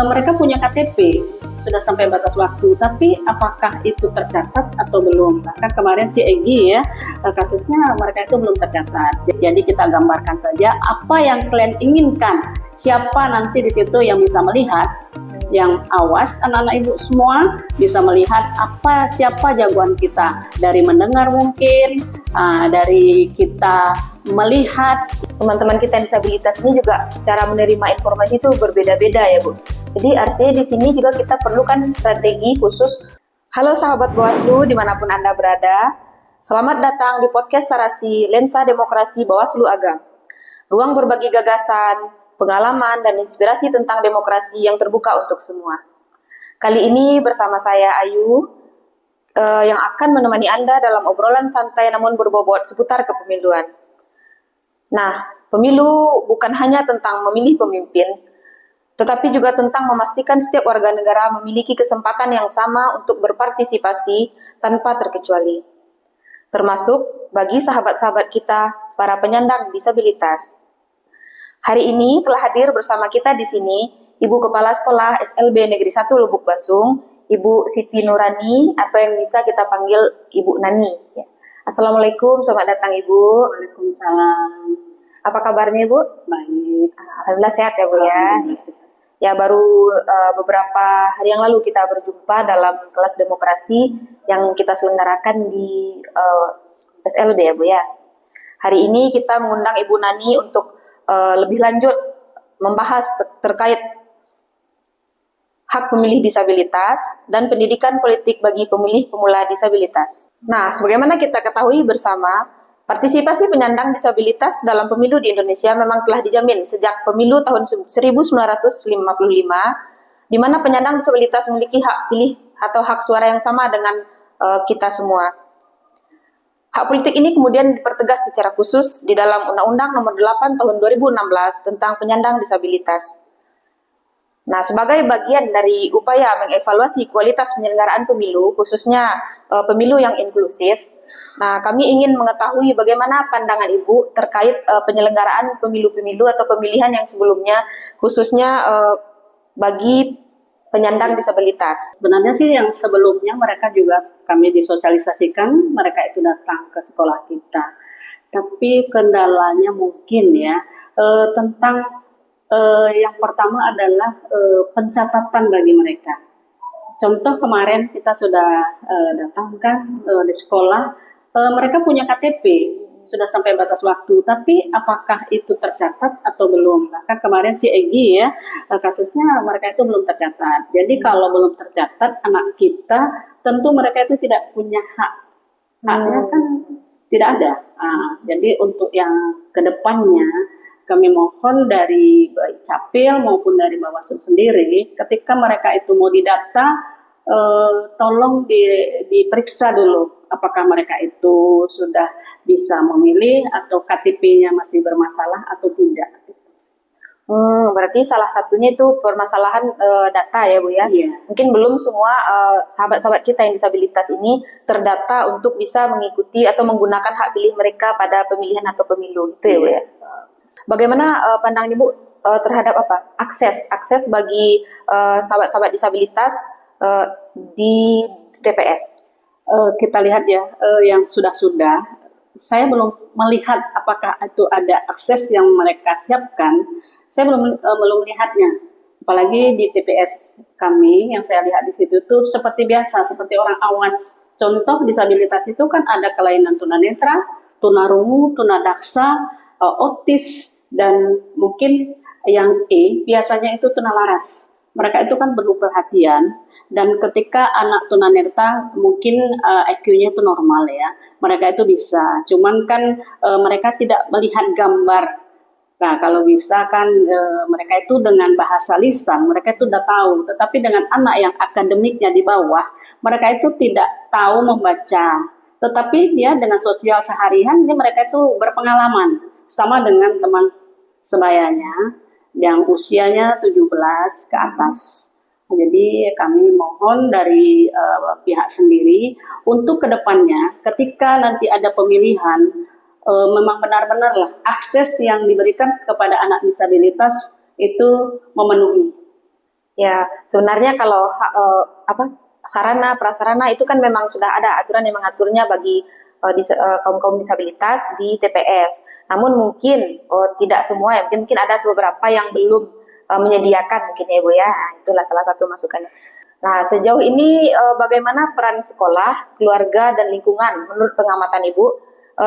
mereka punya KTP sudah sampai batas waktu, tapi apakah itu tercatat atau belum? Bahkan kemarin si Egi ya, kasusnya mereka itu belum tercatat. Jadi kita gambarkan saja apa yang kalian inginkan, siapa nanti di situ yang bisa melihat, yang awas anak-anak ibu semua bisa melihat siapa jagoan kita, dari mendengar mungkin, dari kita melihat. Teman-teman kita yang disabilitas ini juga cara menerima informasi itu berbeda-beda ya Bu. Jadi artinya di sini juga kita perlukan strategi khusus. Halo sahabat Bawaslu dimanapun Anda berada, selamat datang di podcast Sarasi Lensa Demokrasi Bawaslu Agam. Ruang berbagi gagasan, pengalaman, dan inspirasi tentang demokrasi yang terbuka untuk semua. Kali ini bersama saya Ayu, yang akan menemani Anda dalam obrolan santai namun berbobot seputar kepemiluan. Nah, pemilu bukan hanya tentang memilih pemimpin, tetapi juga tentang memastikan setiap warga negara memiliki kesempatan yang sama untuk berpartisipasi tanpa terkecuali. Termasuk bagi sahabat-sahabat kita, para penyandang disabilitas. Hari ini telah hadir bersama kita di sini Ibu Kepala Sekolah SLB Negeri 1 Lubuk Basung, Ibu Siti Nurani, atau yang bisa kita panggil Ibu Nani. Assalamualaikum, selamat datang Ibu. Waalaikumsalam. Apa kabarnya Ibu? Baik. Alhamdulillah sehat ya Bu ya. Ya baru beberapa hari yang lalu kita berjumpa dalam kelas demokrasi yang kita selenggarakan di SLB ya Bu ya. Hari ini kita mengundang Ibu Nani untuk lebih lanjut membahas terkait hak pemilih disabilitas dan pendidikan politik bagi pemilih pemula disabilitas. Nah, sebagaimana kita ketahui bersama, partisipasi penyandang disabilitas dalam pemilu di Indonesia memang telah dijamin sejak pemilu tahun 1955, di mana penyandang disabilitas memiliki hak pilih atau hak suara yang sama dengan kita semua. Hak politik ini kemudian dipertegas secara khusus di dalam Undang-Undang Nomor 8 Tahun 2016 tentang penyandang disabilitas. Nah, sebagai bagian dari upaya mengevaluasi kualitas penyelenggaraan pemilu, khususnya pemilu yang inklusif, nah kami ingin mengetahui bagaimana pandangan Ibu terkait penyelenggaraan pemilu-pemilu atau pemilihan yang sebelumnya, khususnya bagi penyandang disabilitas. Sebenarnya sih yang sebelumnya mereka juga kami disosialisasikan, mereka itu datang ke sekolah kita. Tapi kendalanya mungkin ya tentang yang pertama adalah pencatatan bagi mereka. Contoh kemarin kita sudah datangkan di sekolah, mereka punya KTP sudah sampai batas waktu, tapi apakah itu tercatat atau belum? Bahkan kemarin si Egi ya, kasusnya mereka itu belum tercatat. Jadi kalau belum tercatat anak kita, tentu mereka itu tidak punya hak. Haknya kan tidak ada. Jadi untuk yang kedepannya, kami mohon dari baik Capil maupun dari Bawaslu sendiri, ketika mereka itu mau didata, tolong diperiksa dulu apakah mereka itu sudah bisa memilih atau KTP-nya masih bermasalah atau tidak. Berarti salah satunya itu permasalahan data ya Bu ya. Iya. Mungkin belum semua sahabat-sahabat kita yang disabilitas ini terdata untuk bisa mengikuti atau menggunakan hak pilih mereka pada pemilihan atau pemilu gitu ya Bu ya. Bagaimana pandangan Ibu terhadap akses bagi sahabat-sahabat disabilitas di TPS? Kita lihat ya, yang sudah-sudah, saya belum melihat apakah itu ada akses yang mereka siapkan. Saya belum melihatnya. Apalagi di TPS kami, yang saya lihat di situ tuh seperti biasa, seperti orang awas. Contoh disabilitas itu kan ada kelainan tunanetra, tunarungu, tunadaksa, otis, dan mungkin yang biasanya itu tunalaras. Mereka itu kan perlu perhatian, dan ketika anak tunanetra mungkin IQ-nya itu normal ya, mereka itu bisa, cuman kan mereka tidak melihat gambar. Nah kalau bisa kan mereka itu dengan bahasa lisan, mereka itu udah tahu, tetapi dengan anak yang akademiknya di bawah, mereka itu tidak tahu membaca, tetapi dia dengan sosial seharian, mereka itu berpengalaman, sama dengan teman sebayanya, yang usianya 17 ke atas. Jadi kami mohon dari pihak sendiri untuk kedepannya ketika nanti ada pemilihan memang benar-benarlah akses yang diberikan kepada anak disabilitas itu memenuhi. Ya, sebenarnya kalau sarana prasarana itu kan memang sudah ada aturan yang mengaturnya bagi kaum-kaum disabilitas di TPS. Namun mungkin tidak semua ya, mungkin ada beberapa yang belum menyediakan mungkin ya Bu ya. Nah, itulah salah satu masukannya. Nah, sejauh ini bagaimana peran sekolah, keluarga dan lingkungan menurut pengamatan Ibu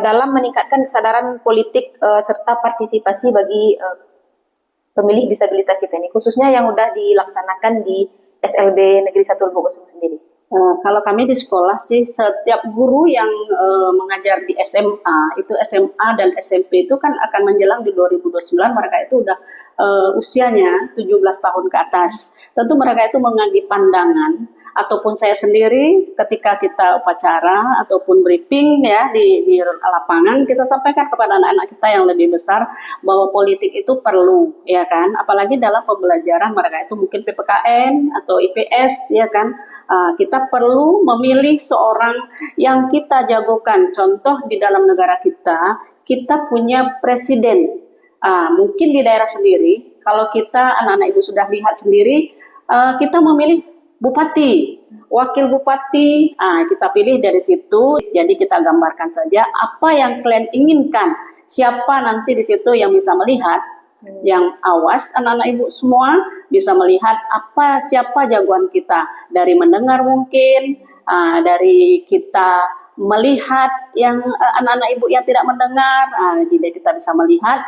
dalam meningkatkan kesadaran politik serta partisipasi bagi pemilih disabilitas kita ini, khususnya yang udah dilaksanakan di SLB Negeri 1 Lubuk Usung sendiri? Kalau kami di sekolah sih, setiap guru yang mengajar di SMA, itu SMA dan SMP itu kan akan menjelang di 2029, mereka itu udah usianya 17 tahun ke atas. Tentu mereka itu mengambil pandangan, ataupun saya sendiri ketika kita upacara ataupun briefing ya di lapangan, kita sampaikan kepada anak-anak kita yang lebih besar bahwa politik itu perlu, ya kan, apalagi dalam pembelajaran mereka itu mungkin PPKN atau IPS, ya kan. Kita perlu memilih seorang yang kita jagokan. Contoh di dalam negara kita punya presiden. Mungkin di daerah sendiri, kalau kita anak-anak ibu sudah lihat sendiri, kita memilih bupati, wakil bupati, kita pilih dari situ. Jadi kita gambarkan saja apa yang kalian inginkan. Siapa nanti di situ yang bisa melihat, yang awas anak-anak ibu semua bisa melihat siapa jagoan kita, dari mendengar mungkin, dari kita melihat yang anak-anak ibu yang tidak mendengar, jadi kita bisa melihat,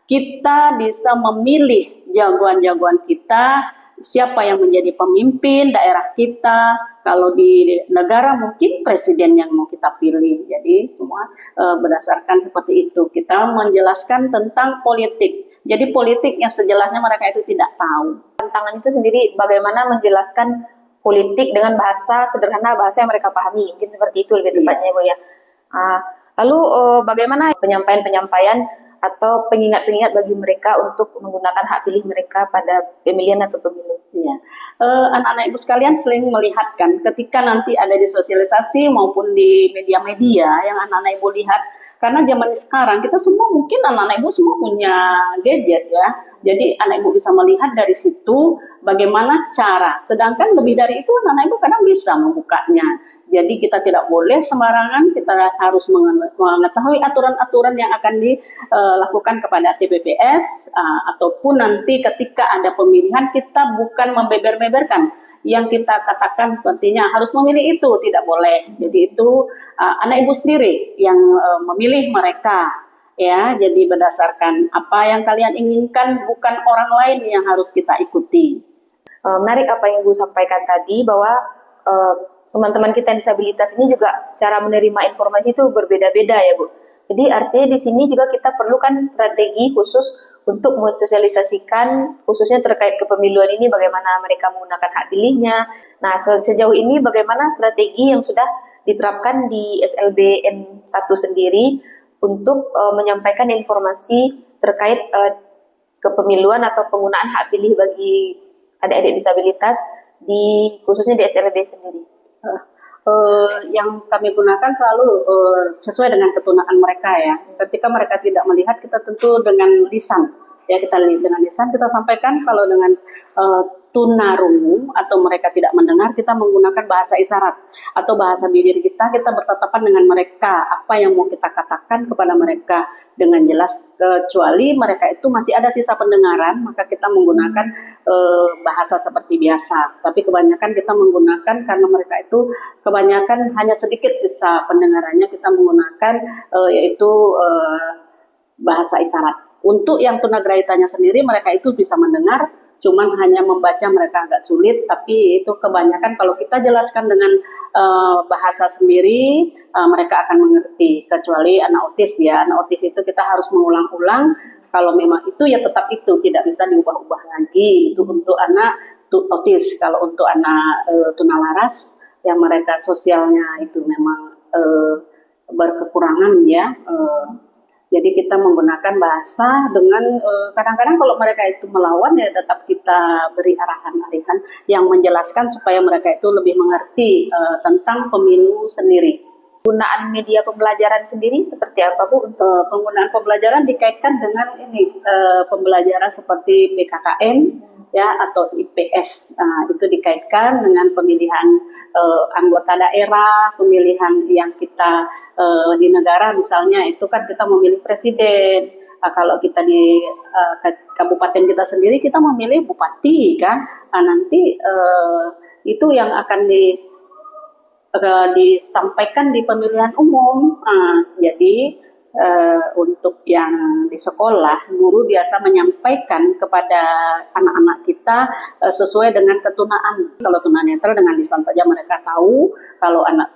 kita bisa memilih jagoan-jagoan kita, siapa yang menjadi pemimpin daerah kita. Kalau di negara mungkin presiden yang mau kita pilih. Jadi semua berdasarkan seperti itu. Kita menjelaskan tentang politik. Jadi politik yang sejelasnya mereka itu tidak tahu. Tantangan itu sendiri bagaimana menjelaskan politik dengan bahasa sederhana, bahasa yang mereka pahami. Mungkin seperti itu lebih tepatnya Bu ya. Lalu bagaimana penyampaian-penyampaian atau pengingat-pengingat bagi mereka untuk menggunakan hak pilih mereka pada pemilihan atau pemilu? Ya. Anak-anak ibu sekalian sering melihat kan, ketika nanti ada di sosialisasi maupun di media-media yang anak-anak ibu lihat, karena zaman sekarang kita semua mungkin anak-anak ibu semua punya gadget ya, jadi anak ibu bisa melihat dari situ bagaimana cara. Sedangkan lebih dari itu anak-anak ibu kadang bisa membukanya. Jadi kita tidak boleh sembarangan, kita harus mengetahui aturan-aturan yang akan dilakukan kepada TPPS, ataupun nanti ketika ada pemilihan kita bukan membeber-beberkan. Yang kita katakan sepertinya harus memilih itu, tidak boleh. Jadi itu anak ibu sendiri yang memilih mereka. Ya, jadi berdasarkan apa yang kalian inginkan, bukan orang lain yang harus kita ikuti. Menarik apa yang Ibu sampaikan tadi, bahwa teman-teman kita yang disabilitas ini juga cara menerima informasi itu berbeda-beda ya Bu. Jadi artinya di sini juga kita perlukan strategi khusus untuk mensosialisasikan khususnya terkait kepemiluan ini, bagaimana mereka menggunakan hak pilihnya. Nah, sejauh ini bagaimana strategi yang sudah diterapkan di SLBN 1 sendiri untuk menyampaikan informasi terkait kepemiluan atau penggunaan hak pilih bagi adik-adik disabilitas khususnya di SLB sendiri? Yang kami gunakan selalu sesuai dengan ketunaan mereka ya. Ketika mereka tidak melihat, kita tentu dengan lisan ya, dengan lisan kita sampaikan. Kalau dengan tunarungu atau mereka tidak mendengar, kita menggunakan bahasa isyarat atau bahasa bibir kita bertatapan dengan mereka, apa yang mau kita katakan kepada mereka dengan jelas. Kecuali mereka itu masih ada sisa pendengaran, maka kita menggunakan bahasa seperti biasa. Tapi kebanyakan kita menggunakan, karena mereka itu kebanyakan hanya sedikit sisa pendengarannya, kita menggunakan yaitu bahasa isyarat. Untuk yang tunagrahitanya sendiri, mereka itu bisa mendengar, cuman hanya membaca mereka agak sulit. Tapi itu kebanyakan kalau kita jelaskan dengan bahasa sendiri, mereka akan mengerti. Kecuali anak otis ya, anak otis itu kita harus mengulang-ulang. Kalau memang itu ya tetap itu, tidak bisa diubah-ubah lagi. Itu untuk anak otis. Kalau untuk anak tunalaras yang mereka sosialnya itu memang berkekurangan ya, jadi kita menggunakan bahasa dengan kadang-kadang kalau mereka itu melawan ya tetap kita beri arahan-arahan yang menjelaskan supaya mereka itu lebih mengerti tentang pemilu sendiri. Penggunaan media pembelajaran sendiri seperti apa Bu? Untuk penggunaan pembelajaran dikaitkan dengan ini pembelajaran seperti PKKN, ya atau IPS. Nah, itu dikaitkan dengan pemilihan anggota daerah, pemilihan yang kita di negara misalnya itu kan kita memilih presiden. Kalau kita di kabupaten kita sendiri kita memilih bupati kan. Nah, nanti itu yang akan disampaikan di pemilihan umum. Jadi untuk yang di sekolah, guru biasa menyampaikan kepada anak-anak kita sesuai dengan ketunaan. Kalau tunanetra dengan lisan saja mereka tahu. Kalau anak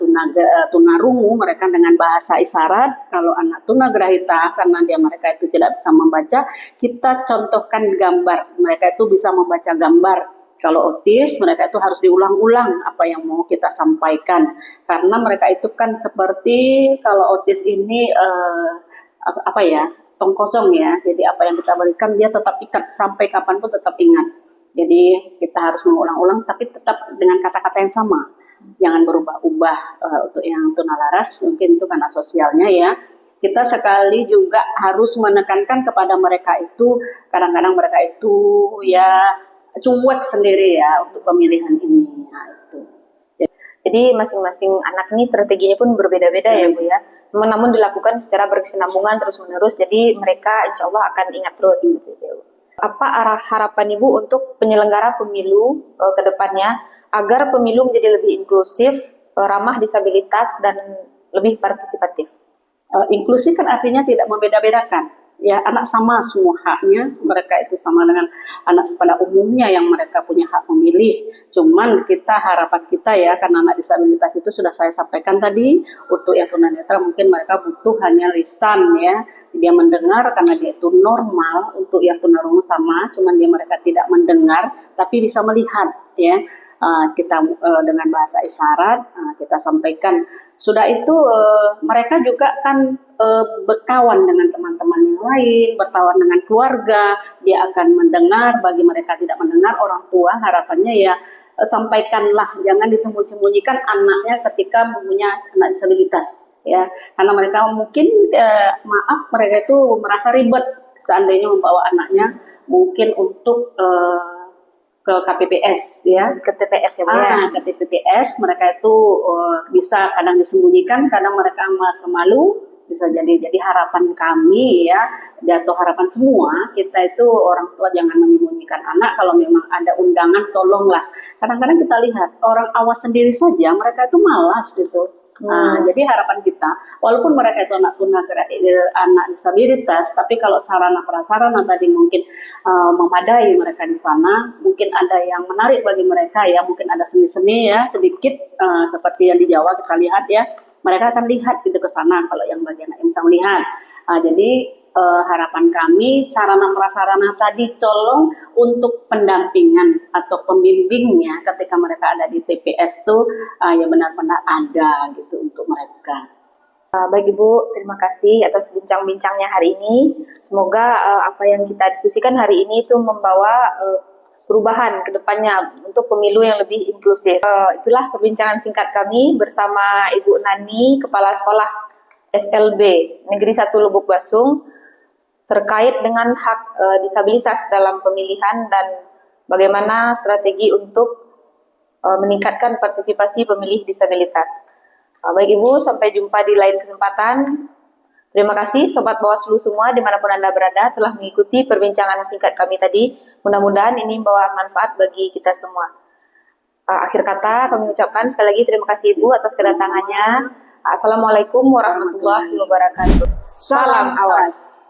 tunarungu mereka dengan bahasa isyarat. Kalau anak tunagrahita karena mereka itu tidak bisa membaca, kita contohkan gambar. Mereka itu bisa membaca gambar. Kalau otis, mereka itu harus diulang-ulang apa yang mau kita sampaikan. Karena mereka itu kan seperti kalau otis ini tong kosong ya. Jadi apa yang kita berikan dia tetap ikat sampai kapanpun tetap ingat. Jadi kita harus mengulang-ulang tapi tetap dengan kata-kata yang sama. Jangan berubah-ubah untuk yang tunalaras, mungkin itu karena sosialnya ya. Kita sekali juga harus menekankan kepada mereka itu, kadang-kadang mereka itu ya cuek sendiri ya untuk pemilihan ini. Nah, itu. Jadi masing-masing anak ini strateginya pun berbeda-beda ya Bu ya. Namun dilakukan secara berkesinambungan terus-menerus. Jadi mereka insya Allah akan ingat terus. Gitu, ya, Bu. Apa arah harapan Ibu untuk penyelenggara pemilu ke depannya agar pemilu menjadi lebih inklusif, ramah disabilitas dan lebih partisipatif? Inklusif kan artinya tidak membeda-bedakan. Ya, anak sama semua haknya, mereka itu sama dengan anak pada umumnya yang mereka punya hak memilih. Cuman harapan kita ya, karena anak disabilitas itu sudah saya sampaikan tadi, untuk yang tunanetra mungkin mereka butuh hanya lisan ya, dia mendengar karena dia itu normal. Untuk yang tunarungu sama, cuman mereka tidak mendengar, tapi bisa melihat ya. Kita dengan bahasa isyarat kita sampaikan. Sudah itu mereka juga kan berkawan dengan teman-teman yang lain, berkawan dengan keluarga, dia akan mendengar. Bagi mereka tidak mendengar, orang tua harapannya ya sampaikanlah, jangan disembunyi-sembunyikan anaknya ketika mempunyai anak disabilitas ya, karena mereka mungkin mereka itu merasa ribet seandainya membawa anaknya mungkin untuk ke KPPS ya, ke TPS ya Bu ya. Ke TPS mereka itu bisa kadang disembunyikan, kadang mereka merasa malu, bisa jadi harapan kami ya, jatuh harapan semua kita itu orang tua jangan menyembunyikan anak. Kalau memang ada undangan tolonglah, kadang-kadang kita lihat orang awas sendiri saja mereka itu malas gitu. Jadi harapan kita, walaupun mereka itu anak disabilitas, tapi kalau sarana prasarana tadi mungkin memadai mereka di sana, mungkin ada yang menarik bagi mereka ya, mungkin ada seni-seni ya sedikit seperti yang di Jawa kita lihat ya, mereka akan lihat gitu ke sana kalau yang bagian yang bisa melihat. Jadi harapan kami sarana prasarana tadi colong untuk pendampingan atau pembimbingnya ketika mereka ada di TPS tuh ya benar-benar ada gitu untuk mereka. Baik Ibu, terima kasih atas bincang-bincangnya hari ini. Semoga apa yang kita diskusikan hari ini itu membawa perubahan ke depannya untuk pemilu yang lebih inklusif. Itulah perbincangan singkat kami bersama Ibu Nani, Kepala Sekolah SLB Negeri 1 Lubuk Basung, terkait dengan hak disabilitas dalam pemilihan dan bagaimana strategi untuk meningkatkan partisipasi pemilih disabilitas. Baik Ibu, sampai jumpa di lain kesempatan. Terima kasih Sobat Bawaslu semua dimanapun Anda berada telah mengikuti perbincangan singkat kami tadi. Mudah-mudahan ini membawa manfaat bagi kita semua. Akhir kata kami ucapkan sekali lagi terima kasih Ibu atas kedatangannya. Assalamualaikum warahmatullahi wabarakatuh. Salam awas.